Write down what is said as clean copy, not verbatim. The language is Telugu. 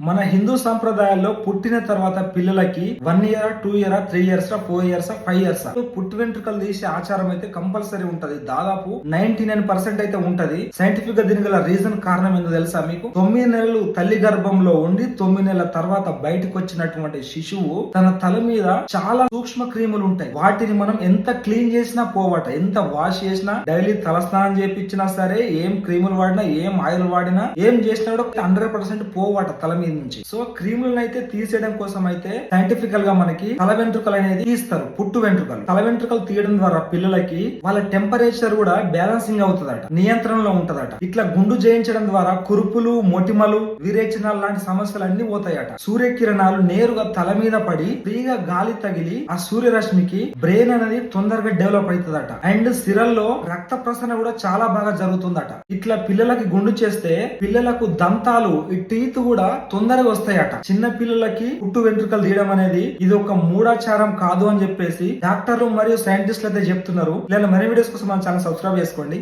మన హిందూ సంప్రదాయాల్లో పుట్టిన తర్వాత పిల్లలకి 1 year 2 year 3 years 4 years 5 years పుట్టు వెంట్రుకలు తీసే ఆచారం అయితే కంపల్సరీ ఉంటది. దాదాపు 99% అయితే ఉంటది. సైంటిఫిక్ గా దీని గల రీజన్ కారణం ఏందో తెలుసా మీకు? 9 నెలలు తల్లి గర్భంలో ఉండి 9 నెలల తర్వాత బయటకు వచ్చినటువంటి శిశువు తన తల మీద చాలా సూక్ష్మ క్రిములు ఉంటాయి. వాటిని మనం ఎంత క్లీన్ చేసినా పోవట, ఎంత వాష్ చేసినా, డైలీ తలస్నానం చేపించినా సరే, ఏం క్రీములు వాడినా, ఏం ఆయిల్ వాడినా, ఏం చేసినా కూడా 100% పోవట తల మీద నుంచి. సో క్రీములను అయితే తీసేయడం కోసం అయితే సైంటిఫికల్ గా మనకి తల వెంట్రుకలు అనేది తీస్తారు. పుట్టు వెంట్రుకలు, తల వెంట్రుకలు తీయడం ద్వారా పిల్లలకి వాళ్ళ టెంపరేచర్ కూడా బ్యాలెన్సింగ్ అవుతుందట, నియంత్రణలో ఉంటదట. ఇట్లా గుండు చేయించడం ద్వారా కురుపులు, మొటిమలు, విరేచనాలు లాంటి సమస్యలు అన్ని పోతాయట. సూర్యకిరణాలు నేరుగా తల మీద పడి ఫ్రీగా గాలి తగిలి ఆ సూర్యరశ్మికి బ్రెయిన్ అనేది తొందరగా డెవలప్ అవుతుందట. అండ్ సిరల్లో రక్త ప్రసరణ కూడా చాలా బాగా జరుగుతుందట. ఇట్లా పిల్లలకి గుండు చేస్తే పిల్లలకు దంతాలు, ఈ టీత్ కూడా తొందరగా వస్తాయట. చిన్న పిల్లలకి పుట్టు వెంట్రుకలు తీయడం అనేది ఇది ఒక మూఢాచారం కాదు అని చెప్పేసి డాక్టర్లు మరియు సైంటిస్టులు అయితే చెప్తున్నారు. ఇలా మరిన్ని వీడియోస్ కోసం మన ఛానల్ సబ్స్క్రైబ్ చేసుకోండి.